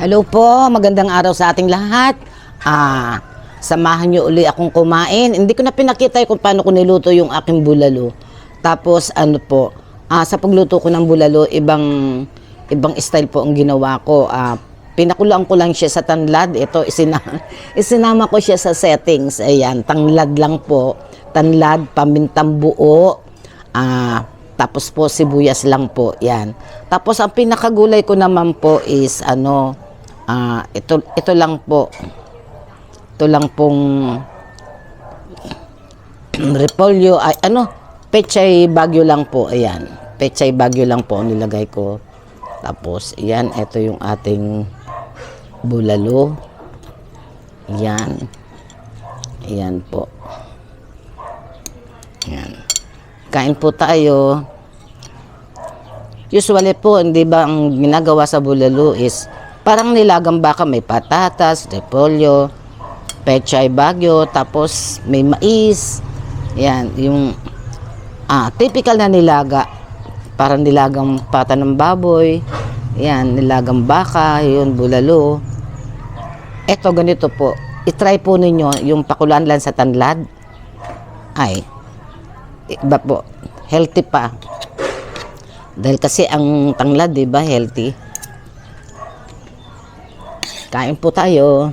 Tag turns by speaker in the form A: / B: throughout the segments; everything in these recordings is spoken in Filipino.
A: Hello po, magandang araw sa ating lahat. Samahan niyo uli akong kumain. Hindi ko na pinakita kung paano ko niluto yung aking bulalo. Tapos ano po, sa pagluto ko ng bulalo, ibang style po ang ginawa ko. Pinakuloan ko lang siya sa tanlad. Ito, isinama ko siya sa settings. Ayan, tanlad lang po. Tanlad, pamintang buo. Tapos po sibuyas lang po. Yan. Tapos ang pinakagulay ko naman po is ito lang po. Ito lang pong repolyo, pechay bagyo lang po. Ayan. Pechay bagyo lang po ang nilagay ko. Tapos, ayan, ito yung ating bulalo. Ayan. Ayan po. Ayan. Kain po tayo. Usually po, hindi ba ang ginagawa sa bulalo is parang nilagang baka, may patatas, repolyo, pechay bagyo, tapos may mais. Yan, yung typical na nilaga. Parang nilagang pata ng baboy. Yan, nilagang baka, yun, bulalo. Eto, ganito po. I-try po ninyo yung pakulaan lang sa tanlad. Ay, iba po. Healthy pa. Dahil kasi ang tanglad, di ba, healthy. Kain po tayo.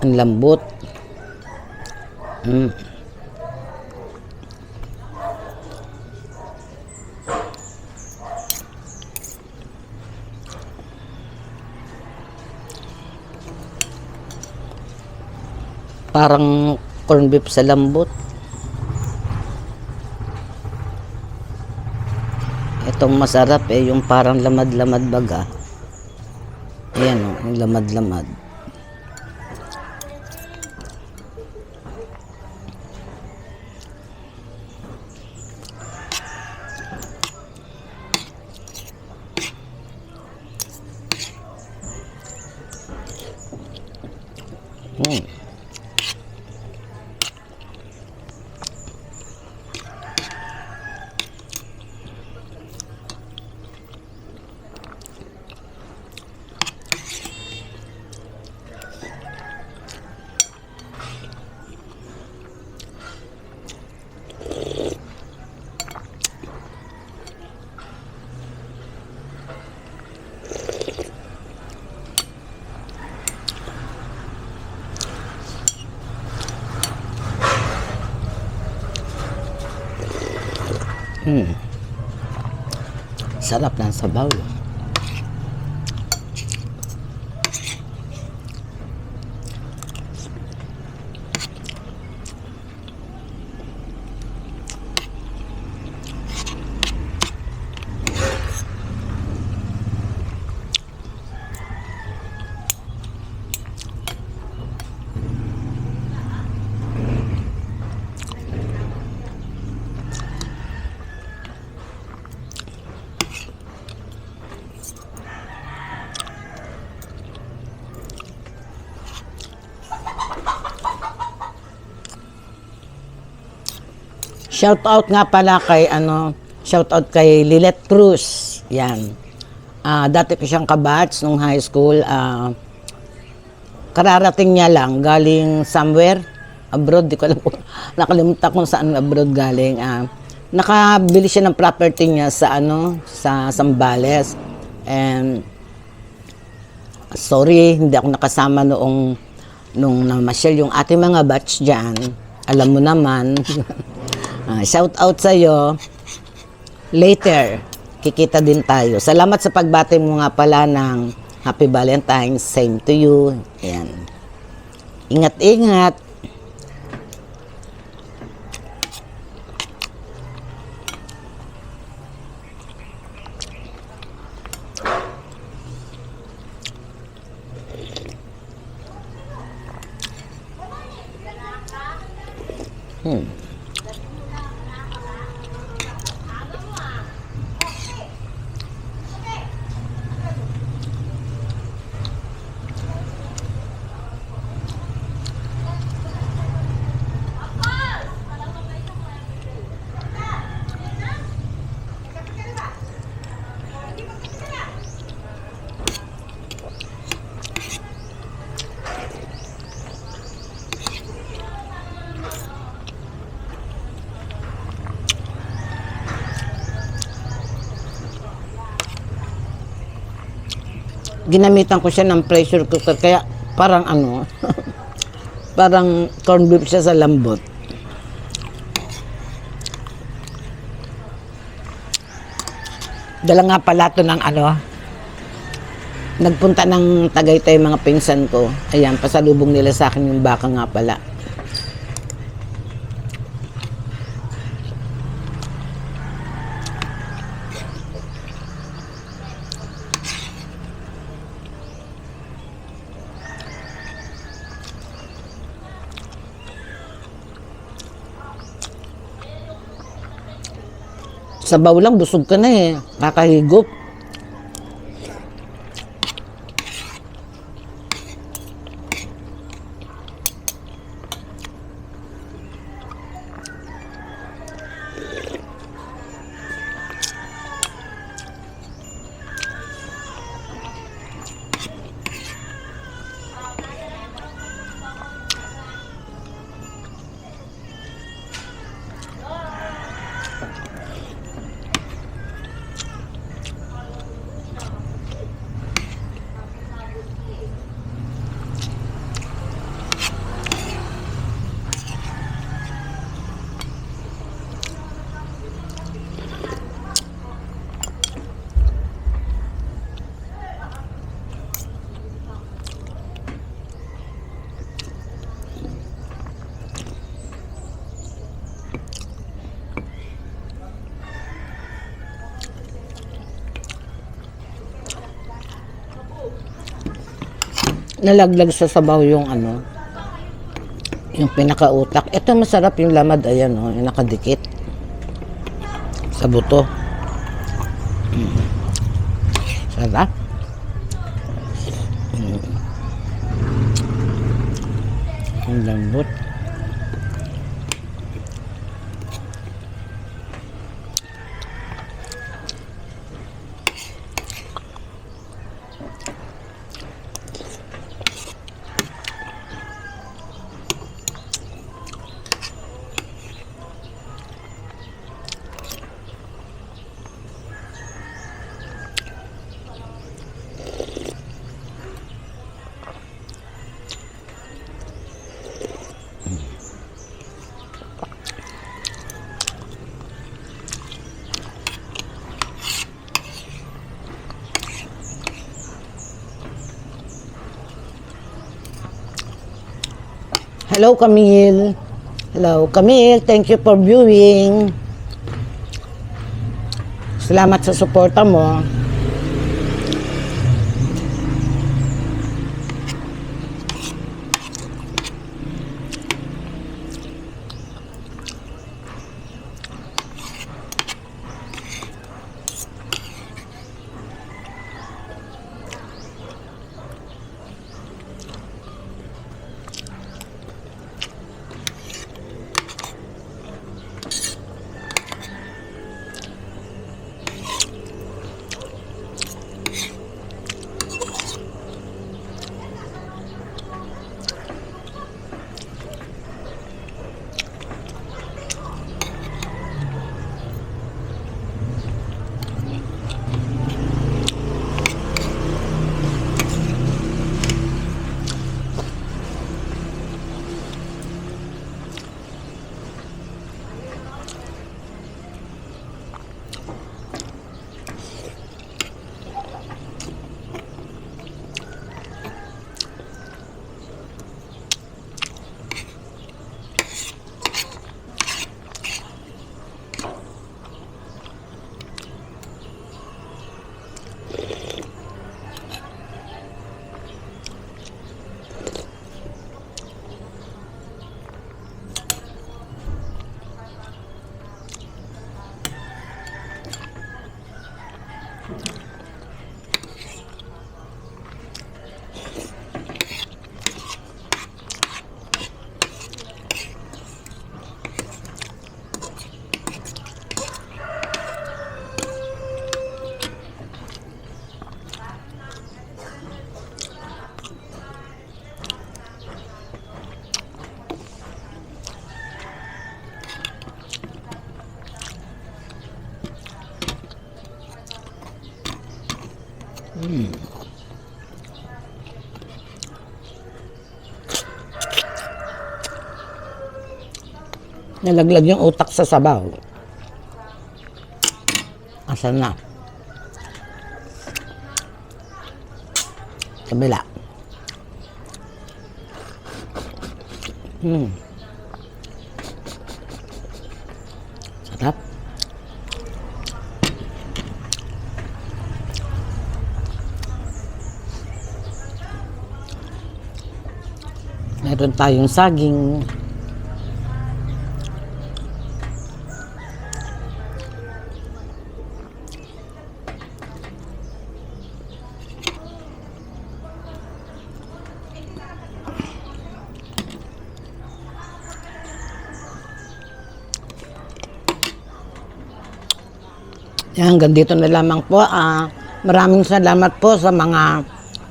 A: Ang lambot. Parang corn beef sa lambot. Itong masarap yung parang lamad-lamad baga. Ayan o, yung lamad-lamad. Sarap ng sabaw. Shout out nga pala kay shout out kay Lilet Cruz. Yan. Dati ko siyang kabatch nung high school. Kararating niya lang galing somewhere abroad, di ko alam kung nakalimutan kung saan abroad galing. Nakabili siya ng property niya sa sa Zambales. And sorry, hindi ako nakasama nung namasyal yung ating mga batch diyan. Alam mo naman. Shout out sa iyo. Later, kikita din tayo. Salamat sa pagbati mo nga pala ng Happy Valentine's. Same to you. Ayan. Ingat-ingat. ginamitan ko siya ng pressure cooker. Kaya parang ano, parang corned beef siya sa lambot. Dala nga pala ito ng ano, nagpunta ng Tagaytay mga pinsan ko. Ayan, pasalubong nila sa akin yung baka nga pala. Sabaw lang, busog ka na eh. Kakahigop. Nalaglag sa sabaw yung ano, yung pinakautak. Ito masarap yung lamad, ayan oh, yung nakadikit sa buto. Sarap. Ang lambot. Hello, Camille. Hello, Camille. Thank you for viewing. Salamat sa suporta mo. Nalaglag yung utak sa sabaw. Asan na? Kabila. Sarap. Meron tayong saging. Yan, hanggang dito na lamang po. Maraming salamat po sa mga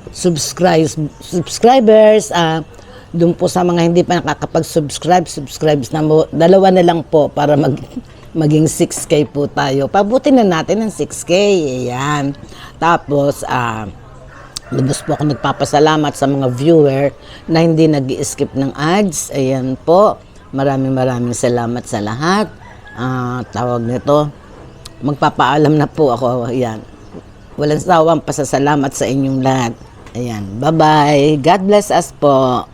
A: subscribers. Doon po sa mga hindi pa nakakapag-subscribe na mo. 2 na lang po para maging 6K po tayo. Pabuti na natin ng 6K. Ayan. Tapos, lubos po ako nagpapasalamat sa mga viewer na hindi nag-i-skip ng ads. Ayan po. Maraming salamat sa lahat. Tawag nito. Magpapaalam na po ako. Ayan. Walang sawang pasasalamat sa inyong lahat. Ayan. Bye-bye. God bless us po.